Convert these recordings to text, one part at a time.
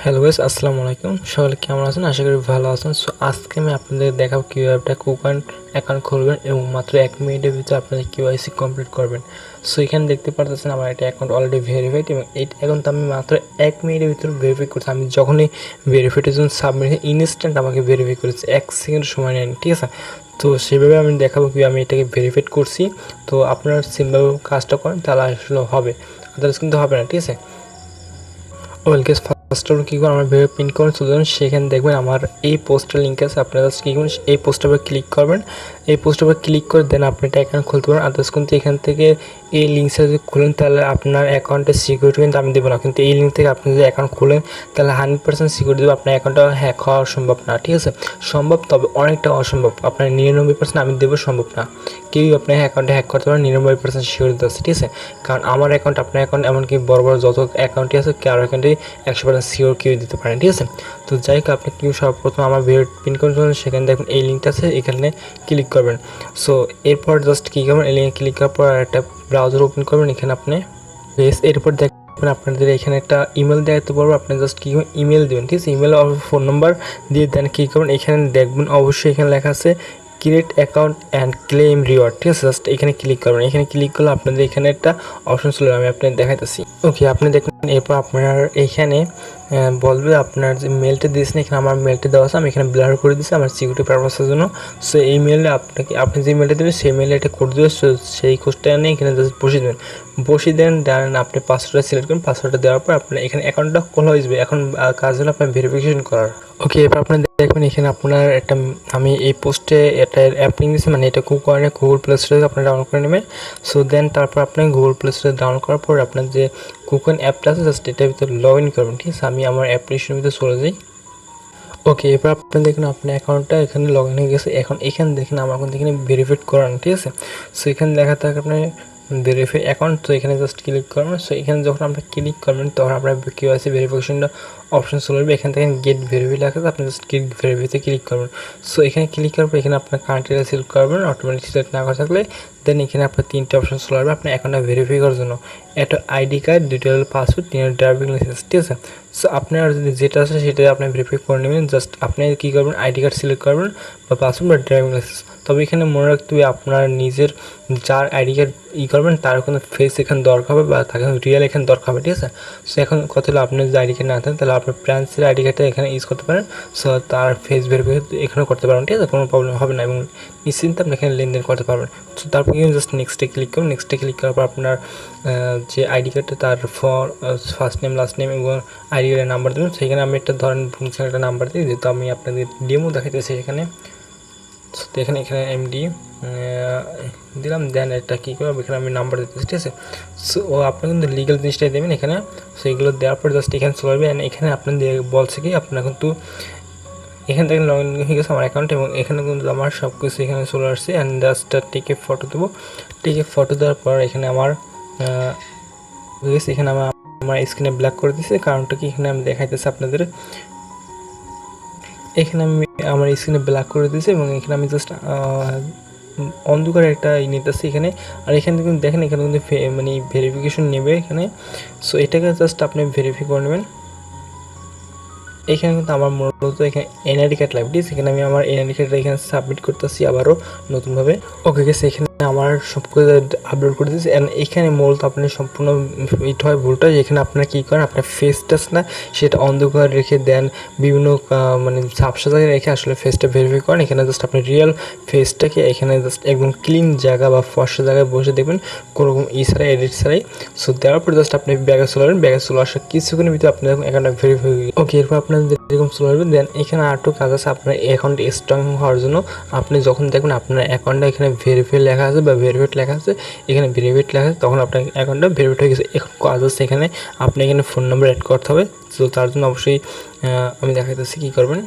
Hello guys, আসসালামু আলাইকুম। সকলে কেমন আছেন? আশা করি ভালো আছেন। সো আজকে আমি আপনাদের দেখাবো কীভাবে একটা কুকন অ্যাকাউন্ট খুলবেন এবং মাত্র 1 মিনিটের ভিতরে আপনাদের কেওয়াইসি কমপ্লিট করবেন। সো এখানে দেখতে পারতেছেন আমার একটা অ্যাকাউন্ট অলরেডি ভেরিফাইড এবং এই অ্যাকাউন্ট আমি মাত্র 1 মিনিটের ভিতরে ভেরিফাই করছি। আমি যখনই ভেরিফিকেশন সাবমিট ইনস্ট্যান্ট আমাকে ভেরিফাই করেছে, 1 সেকেন্ড সময় নেন, ঠিক আছে? তো সেভাবে আমি দেখাবো কি আমি এটাকে ভেরিফাইড করছি। তো আপনারা সিম্পলভাবে কাজটা করেন তাহলে আসলে হবে, আদারওয়াইজ কিন্তু হবে না, ঠিক আছে? ওয়েলকে ফার্স্ট অফ অল কী করুন, আমার ভিডিও পিন করুন, চলে যান, সেখানে দেখবেন আমার এই পোস্টার লিঙ্ক আছে। আপনারা জাস্ট কী করুন, এই পোস্টার উপর ক্লিক করবেন। এই পোস্টার উপর ক্লিক করে দেন আপনি একটা অ্যাকাউন্ট খুলতে পারেন। আদার্স কিন্তু এখান থেকে এই লিঙ্কটা যদি খুলেন তাহলে আপনার অ্যাকাউন্টের সিকিউরিটি কিন্তু আমি দেবো না, কিন্তু এই লিঙ্ক থেকে আপনি যদি অ্যাকাউন্ট খুলেন তাহলে 100% সিকিউরিটি দেবো, আপনার অ্যাকাউন্টটা হ্যাক হওয়া সম্ভব না, ঠিক আছে? সম্ভব, তবে অনেকটা অসম্ভব। আপনার 99% আমি দেবো, সম্ভব না। কেউই আপনার অ্যাকাউন্টে হ্যাক করতে পারে 99% সিকিউরিটি আছে, ঠিক আছে? কারণ আমার অ্যাকাউন্ট, আপনার অ্যাকাউন্ট, এমনকি বড় বড় যত অ্যাকাউন্টই আছে কারো অ্যাকাউন্টে 100% সিকিউর কেউ দিতে পারেন, ঠিক আছে? তো যাই হোক, আপনি কি সর্বপ্রথম আমার ভিডিও পিন করে চলুন, সেখানে দেখুন এই লিঙ্কটা আছে, এখানে ক্লিক করবেন। সো এরপর জাস্ট কী করবেন, এই লিঙ্কে ক্লিক করার পর একটা ব্রাউজার ওপেন করবেন। এখানে আপনি এরপর দেখবেন আপনাদের এখানে একটা ইমেল দেখাতে পারবো। আপনি জাস্ট কী করবেন, ইমেল দেবেন, ঠিক আছে? ইমেল আর ফোন নাম্বার দিয়ে দেন কী করবেন, এখানে দেখবেন অবশ্যই এখানে লেখা আছে create account and claim reward, ঠিক আছে? জাস্ট এখানে ক্লিক করবেন। এখানে ক্লিক করলে আপনাদের এখানে একটা অপশন ছিল, আমি আপনাদের দেখাইতেছি। ওকে, আপনি দেখুন এরপর আপনার এইখানে বলবে আপনার যে মেলটা দিয়েছেন, এখানে আমার মেলটা দেওয়া আছে, আমি এখানে ব্লার করে দিচ্ছি আমার সিকিউরিটি পারপাসের জন্য। সো এই মেলে আপনি যে মেলটা দেবেন সেই মেলে এটা কোড দেবে, সেই কোডটা নিয়ে এখানে জাস্ট বসিয়ে দেবেন। বসিয়ে দেন আপনি পাসওয়ার্ডটা সিলেক্ট করুন। পাসওয়ার্ডটা দেওয়ার পর আপনার এখানে অ্যাকাউন্টটা খোলা হয়ে যাবে। এখন কাজ হলো আপনার ভেরিফিকেশন করার। ওকে, এবার আপনি দেখবেন এখানে আপনার একটা, আমি এই পোস্টে একটা অ্যাপ লিঙ্ক দিচ্ছি, মানে এটা গুগল প্লে স্টোরে আপনি ডাউনলোড করে নেবেন। সো দেন তারপর আপনি গুগল প্লে স্টোরে ডাউনলোড করার পর আপনার যে কুকন অ্যাপটা আছে জাস্ট এটার ভিতরে লগ ইন করবেন, ঠিক আছে? আমি আমার অ্যাপ্লিকেশনের ভিতরে চলে যাই। ওকে, এবার আপনি দেখুন আপনার অ্যাকাউন্টটা এখানে লগ ইন হয়ে গেছে। এখন এখানে দেখেন আমার কিন্তু এখানে ভেরিফাইড করান, ঠিক আছে? সো এখানে লেখা থাকে আপনার ভেরিফাই অ্যাকাউন্ট। তো এখানে জাস্ট ক্লিক করবেন। সো এখানে যখন আপনি ক্লিক করবেন তখন আপনার কেওয়াইসি ভেরিফিকেশনটা অপশন চলে আসবে। এখান থেকে গেট ভেরিফাই লেখা আছে, আপনি জাস্ট গেট ভেরিফাইতে ক্লিক করবেন। সো এখানে ক্লিক করার পর এখানে আপনার কান্ট্রিটা সিলেক্ট করবেন। অটোমেটিক সিলেক্ট না করা থাকলে দেন এখানে আপনার 3টে অপশন চলে আসবে আপনার অ্যাকাউন্টটা ভেরিফাই করার জন্য। একটা ID card, detail password, 3 driving licence, ঠিক আছে? সো আপনার যদি যেটা আছে সেটা আপনি ভেরিফাই করে নেবেন। জাস্ট আপনি কী করবেন, আইডি কার্ড সিলেক্ট করবেন বা পাসওয়ার্ড বা ড্রাইভিং লাইসেন্স। তবে এখানে মনে রাখতে হবে আপনার নিজের যার আইডি কার্ড করবেন তার কোনো ফেস এখানে দরকার হবে বা তাকে রিয়েল এখানে দরকার হবে, ঠিক আছে? সো এখন কথা হলো আপনার যদি আইডি কার্ড না থাকেন তাহলে আপনার ব্রাঞ্চের আইডি কার্ডটা এখানে ইউজ করতে পারেন। সো তার ফেস ভেরিফাই এখানেও করতে পারবেন, ঠিক আছে? কোনো প্রবলেম হবে না এবং নিশ্চিন্তে আপনি এখানে লেনদেন করতে পারবেন। সো তারপর কিন্তু জাস্ট নেক্সটে ক্লিক করুন। নেক্সটে ক্লিক করার পর আপনার যে আইডি কার্ডটা তার ফার্স্ট নেম, লাস্ট নেম এবং আইডি কার্ডের নাম্বার দেবেন। সেখানে আমি একটা ধরেন একটা নাম্বার দিই, যেহেতু আমি আপনাদের ডেমো দেখাইতেছি এখানে। তো এখানে এমডি দিলাম, দেন এটা কী করবো, এখানে আমি নাম্বার দিতেছি, ঠিক আছে? সো আপনি কিন্তু লিগাল জিনিসটাই দেবেন এখানে। সো এগুলো দেওয়ার পর জাস্ট এখানে চলে আসবে। এখানে আপনাদের বলছে কি আপনার কিন্তু এখান থেকে লগ ইন হয়ে গেছে আমার অ্যাকাউন্ট এবং এখানে কিন্তু আমার সব কিছু এখানে চলে আসছে। অ্যান্ড জাস্ট টিকে ফটো দেবো। টিকে ফটো দেওয়ার পর এখানে আমার এখানে আমার স্ক্রিনে ব্ল্যাক করে দিচ্ছে। কারণটা কি এখানে আমি দেখাইতেছি আপনাদের, এখানে আমি আমার স্ক্রিনে ব্ল্যাক করে দিয়েছি এবং এখানে আমি জাস্ট অন্ধকার একটা নিতেছি এখানে। আর এখানে কিন্তু দেখেন এখানে কিন্তু মানে ভেরিফিকেশন নেবে এখানে। সো এটাকে জাস্ট আপনি ভেরিফাই করে নেবেন। এখানে কিন্তু আমার মূলত এখানে এনআইডি কার্ড লাগবে, ঠিক আছে? এখানে আমি আমার এনআইডি কার্ডটা এখানে সাবমিট করতেছি আবারও নতুনভাবে। ওকে গেছে, এখানে আমার সব কিছু আপলোড করে দিয়েছি। অ্যান্ড এখানে মূলত আপনি সম্পূর্ণ ইট হয় ভুলটা, যেখানে আপনার কী করেন, আপনার ফেসটা না সেটা অন্ধকার রেখে দেন, বিভিন্ন মানে ঝাপসা জায়গায় রেখে আসলে ফেসটা ভেরিফাই করেন। এখানে জাস্ট আপনি রিয়েল ফেসটাকে এখানে জাস্ট একদম ক্লিন জায়গা বা ফর্সা জায়গায় বসে দেখবেন, কোনোরকম ছাড়াই, এডিট ছাড়াই। সো দেওয়ার পর জাস্ট আপনি ব্যাগে চলে আসবেন। ব্যাগে চলে আসার কিছুক্ষণের ভিতরে আপনার অ্যাকাউন্টটা ভেরিফাই। ওকে, এরপর আপনার যেরকম চলে আসবেন। দেন এখানে আরেকটু কাজ আছে আপনার অ্যাকাউন্ট স্ট্রং হওয়ার জন্য। আপনি যখন দেখবেন আপনার অ্যাকাউন্টটা এখানে ভেরিফাই লেখা আছে বা ভেরিফাইড লেখা আছে, এখানে ভেরিফাইড লেখা আছে, তখন আপনার অ্যাকাউন্টটা ভেরিফাইড হয়ে গেছে। এখন কাজ আছে এখানে আপনি এখানে ফোন নাম্বার অ্যাড করতে হবে। তো তার জন্য অবশ্যই আমি দেখাইতেছি কী করবেন।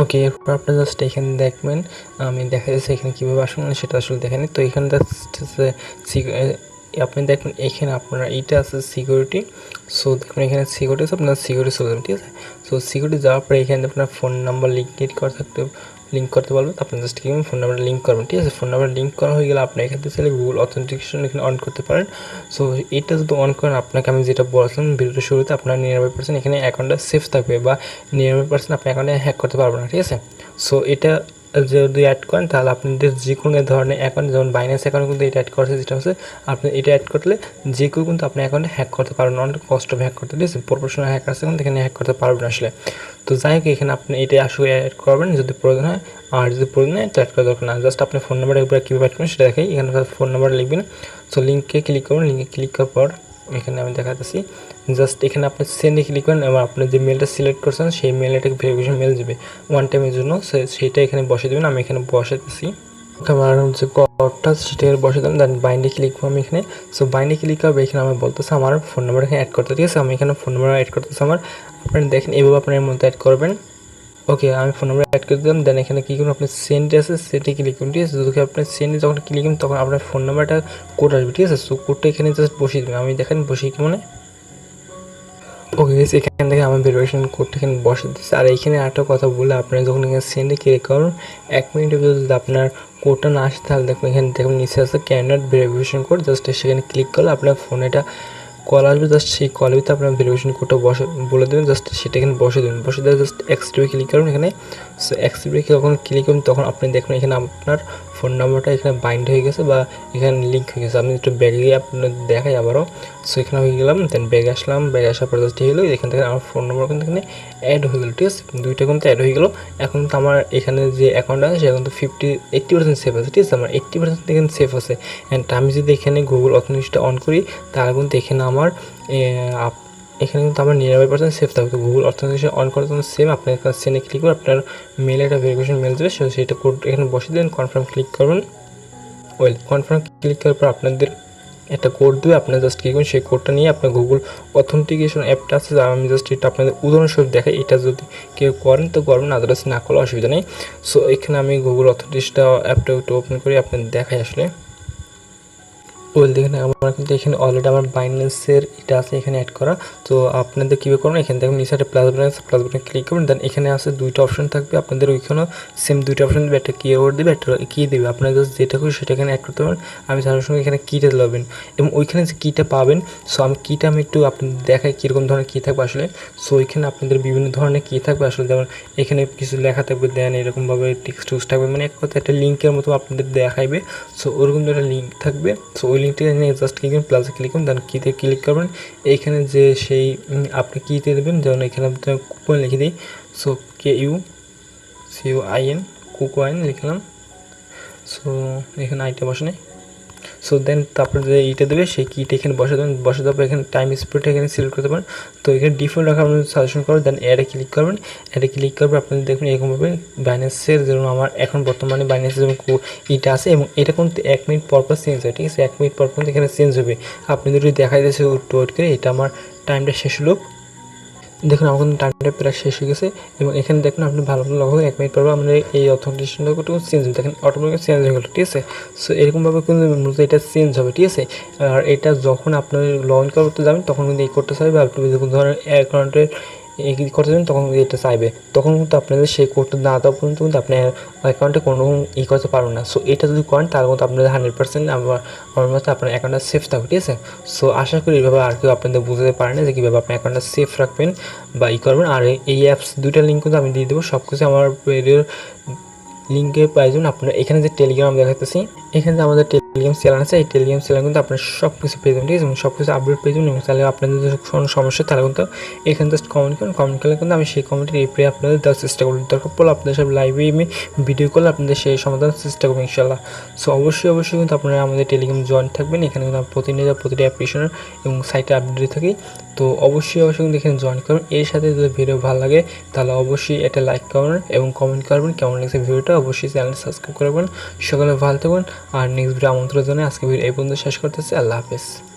ওকে, এরপর আপনি জাস্ট এখানে দেখবেন, আমি দেখা যাচ্ছে এখানে কীভাবে আসবেন সেটা আসলে দেখেনি। তো এখানে জাস্ট আপনি দেখবেন এখানে আপনার এইটা আছে সিকিউরিটি। সো দেখুন এখানে সিকিউরিটি আছে, আপনার সিকিউরিটি চলে যাবেন, ঠিক আছে। সো সিকিউরিটি যাওয়ার পরে এখানে আপনার ফোন নাম্বার লিঙ্ক করতে পারবেন। আপনি জাস্ট কি ফোন নাম্বার লিঙ্ক করবেন, ঠিক আছে। ফোন নাম্বার লিঙ্ক করা হয়ে গেলে আপনি এখান থেকে চাইলে গুগল অথেন্টিকেশন এখানে অন করতে পারেন। সো এটা যদি অন করেন, আপনাকে আমি যেটা বলছিলাম ভিডিওর শুরুতে, আপনার 99% এখানে অ্যাকাউন্টটা সেফ থাকবে বা 99% আপনার অ্যাকাউন্টে হ্যাক করতে পারবেন না, ঠিক আছে। সো এটা যদি অ্যাড করেন তাহলে আপনাদের যে কোনো ধরনের অ্যাকাউন্ট, যেমন বাইন্যান্স অ্যাকাউন্ট কিন্তু এটা অ্যাড করছে, যেটা হচ্ছে আপনি এটা অ্যাড করলে যে কেউ কিন্তু আপনার অ্যাকাউন্টে হ্যাক করতে পারবেন, অনেক কষ্ট হ্যাক করতে, ঠিক আছে। প্রফেশনাল হ্যাকার আছে কিন্তু এখানে হ্যাক করতে পারবেন আসলে। তো যাই হোক, এখানে আপনি এটা আসলে অ্যাড করবেন যদি প্রয়োজন হয়, আর যদি প্রয়োজন হয় তো অ্যাড করা দরকার না। জাস্ট আপনি ফোন নাম্বার একবার কীভাবে অ্যাড করবেন সেটা দেখাই। এখানে ফোন নাম্বার লিখবেন। সো লিঙ্কে ক্লিক করবেন। লিঙ্কে ক্লিক করার পর এখানে আমি দেখাতেছি, জাস্ট এখানে আপনি সেন্ডে ক্লিক করেন এবং আপনি যে মেলটা সিলেক্ট করছেন সেই মেলটাকে ভেরিফিকেশন মেল যাবে ওয়ান টাইমের জন্য, সেইটা এখানে বসে দেবেন। আমি এখানে বসাতেছি। আমার যে কোডটা সেটা বসে দেবেন, দেন বাইন্ডে ক্লিক করবো এখানে। সো বাইন্ডে ক্লিক করবে, এখানে আমার বলতেছে আমার ফোন নাম্বার এখানে অ্যাড করতে, ঠিক আছে। আমি এখানে ফোন নাম্বার অ্যাড করতেছি আমার। আপনারা দেখেন এইভাবে আপনার এর মধ্যে অ্যাড করবেন। ওকে, আমি ফোন নাম্বার অ্যাড করে দিলাম। দেন এখানে কী করুন, আপনি সেন্ড আছে সেটে ক্লিক করুন, ঠিক আছে। যদি আপনি সেন্ডে যখন ক্লিক করুন তখন আপনার ফোন নাম্বারটা কোড আসবে, ঠিক আছে। সো কোডটা এখানে জাস্ট বসিয়ে দেবেন। আমি দেখেন বসিয়ে কি মনে। ওকে, এখান থেকে আমার ভেরিফিকেশন কোডটা এখানে বসে দিচ্ছে। আর এইখানে একটা কথা বলে, আপনারা যখন এখানে সেন্ডে ক্লিক করুন 1 মিনিটের ভিতরে যদি আপনার কোডটা না আসে তাহলে দেখুন এখানে দেখুন নিচে আছে ক্যান্ডিডেট ভেরিফিকেশন কোড। জাস্ট সেখানে ক্লিক করলে আপনার ফোনে এটা কল আসবে। জাস্ট সেই কলের ভিতরে আপনার ভেরিফিকেশন কোডটা বলে দেবেন, জাস্ট সেটা এখানে বসে দেবেন। বসে দেওয়া জাস্ট এক্সটিভে ক্লিক করুন এখানে। সো এক্সটিভে যখন ক্লিক করুন তখন আপনি দেখুন এখানে আপনার ফোন নাম্বারটা এখানে বাইন্ড হয়ে গেছে বা এখানে লিঙ্ক হয়ে গেছে। আমি একটু ব্যাগে গিয়ে আপনার দেখাই আবারও। সো এখানে হয়ে গেলাম, দেন ব্যাগে আসলাম। ব্যাগে আসার পর জাস্ট হলো এখান থেকে আমার ফোন নাম্বার কিন্তু এখানে অ্যাড হয়ে গেলো, ঠিক আছে। দুইটা কিন্তু অ্যাড হয়ে গেলো। এখন তো আমার এখানে যে অ্যাকাউন্ট আছে সেটা কিন্তু 80% সেফ আছে, ঠিক আছে। আমার 80% এখানে সেফ আছে। অ্যান্ড আমি যদি এখানে গুগল অথেন্টিকেশনটা অন করি তাহলে কিন্তু এখানে আমার এখানে কিন্তু আমার 99% সেফ থাকবে। গুগল অথেন্টিকেশন অন করার জন্য সেম আপনার সেনে ক্লিক করে আপনার মেলে একটা ভেরিফিকেশন মেল দেবে, সেটা কোড এখানে বসিয়ে দেবেন। কনফার্ম ক্লিক করবেন। কনফার্ম ক্লিক করার পর আপনাদের একটা কোড দেবে। আপনার জাস্ট কী করুন, সেই কোডটা নিয়ে আপনার গুগল অথেন্টিকেশন অ্যাপটা আছে, আমি জাস্ট এটা আপনাদের উদাহরণস্বরূপ দেখাই। এটা যদি কেউ করেন তো করবেন, আদারওয়াইজ না করলে অসুবিধা নেই। সো এখানে আমি গুগল অথেন্টিকেশনটা অ্যাপটা একটু ওপেন করি, আপনাদের দেখাই আসলে। দেখেন আমার কিন্তু এখানে অলরেডি আমার বাইন্যান্সের এটা আছে এখানে অ্যাড করা। তো আপনাদের কীভাবে করবেন, এখানে দেখুন নিচে একটা প্লাস বাটন ক্লিক করবেন। দেন এখানে আছে দুইটা অপশন থাকবে আপনাদের, ওইখানেও সেম দুইটা অপশন দেবে, একটা কিওয়ার্ড দেবে, একটা কি দেবে। আপনারা জাস্ট যেটা খুশি সেটা এখানে অ্যাড করতে পারেন। আমি তার সঙ্গে এখানে কিটা দেবেন এবং ওইখানে যে কিটা পাবেন। সো আমি কিটা আমি একটু আপনাদের দেখাই কীরকম ধরনের কী থাকবে আসলে। সো এখানে আপনাদের বিভিন্ন ধরনের কী থাকবে আসলে, যেমন এখানে কিছু লেখা থাকবে, দেন এরকমভাবে টেক্সট থাকবে, মানে এক কথা একটা লিঙ্কের মতো আপনাদের দেখাইবে। সো ওরকম একটা লিঙ্ক থাকবে। সো ওই লিঙ্কটা নিয়ে জাস্ট ক্লিক করুন, প্লাসে ক্লিক করুন, দেন কিতে ক্লিক করবেন। এইখানে যে সেই আপনি কিতে দেবেন, যেমন এখানে আপনি কুকয়েন লিখে দিই। সো KUCOIN কুকয়েন লিখলাম। সো এখানে আইটা বসে নেই। সো দেন তারপরে যে এইটা দেবে সেই কিটা এখানে বসে দেবেন। বসে দেওয়ার পর এখানে টাইম স্পিডটা এখানে সিলেক্ট করতে পারেন। তো এখানে ডিফল্ট রাখা আপনাদের সাজেশন করবেন। দেন অ্যাডে ক্লিক করবেন। অ্যাডে ক্লিক করবে আপনাদের দেখুন এরকমভাবে বাইন্যান্সের যেমন আমার এখন বর্তমানে বাইন্যান্সের যেমন এটা আছে এবং এটা কিন্তু 1 মিনিট পর চেঞ্জ হয়, ঠিক আছে। 1 মিনিট পর কিন্তু এখানে চেঞ্জ হবে। আপনি যদি দেখাই দিয়েছে ওয়েট করে, এটা আমার টাইমটা শেষ হলো। দেখুন আমার কিন্তু টাইমটা প্রায় শেষ হয়ে গেছে এবং এখানে দেখুন আপনি ভালো লক্ষ্য 1 মিনিট পর আমাদের এই অথেন্টিকেশনটা একটু চেঞ্জ হবে, দেখেন অটোমেটিক চেঞ্জ হয়ে গেলো, ঠিক আছে। সো এরকমভাবে কিন্তু মূলত এটা চেঞ্জ হবে, ঠিক আছে। আর এটা যখন আপনার লগ ইন করতে যাবেন তখন কিন্তু এই কোডটা চাইবে। আপনি যখন ধরেন অ্যাকাউন্টের করতে যাবেন তখন কিন্তু এটা চাইবে, তখন কিন্তু আপনাদের সেই কোডটা না দেওয়া পর্যন্ত কিন্তু আপনার অ্যাকাউন্টে কোনো রকম করতে পারবেন না। সো এটা যদি করেন তাহলে কিন্তু আপনাদের 100% আমার মতো আপনার অ্যাকাউন্টটা সেফ থাকবে, ঠিক আছে। সো আশা করি এইভাবে আর কেউ আপনাদের বুঝতে পারে না যে কীভাবে আপনার অ্যাকাউন্টটা সেফ রাখবেন বা করবেন। আর এই অ্যাপস দুইটা লিঙ্ক কিন্তু আমি দিয়ে দেবো, সব কিছু আমার ভিডিওর লিঙ্কে পাই যাবেন। আপনারা এখানে যে টেলিগ্রাম দেখাতেছি, এখানে যে আমাদের টেলিগ্রাম চ্যানেল আছে, এই টেলিগ্রাম চ্যানেল কিন্তু আপনার সব কিছু পেয়ে যাবেন, ঠিক আছে। এবং সব কিছু আপডেট পেয়ে যাবেন। এবং তাহলে আপনাদের যদি কোনো সমস্যা তাহলে কিন্তু এখানে জাস্ট কমেন্ট করলে কিন্তু আমি সেই কমেন্টের রিপ্লাই আপনাদের দেওয়ার চেষ্টা করব। দরকার পড়লে আপনাদের সব লাইভে আমি ভিডিও করলে আপনাদের সেই সমাধান চেষ্টা করবো ইনশাল্লাহ। সো অবশ্যই কিন্তু আপনারা আমাদের টেলিগ্রাম জয়েন থাকবেন। এখানে কিন্তু প্রতিটি অ্যাপ্লিকেশনের এবং সাইটে আপডেট থাকি। তো অবশ্যই কিন্তু এখানে জয়েন করবেন। এর সাথে যদি ভিডিও ভালো লাগে তাহলে অবশ্যই এটা লাইক করবেন এবং কমেন্ট করবেন কেমন লাগছে ভিডিওটা। অবশ্যই চ্যানেল সাবস্ক্রাইব করবেন। সকালে ভালো থাকবেন। আর নেক্সট ভিডিও আমন্ত্রণ জানাই। আজকে ভিডিও এই পর্যন্ত শেষ করতেছি। আল্লাহ হাফেজ।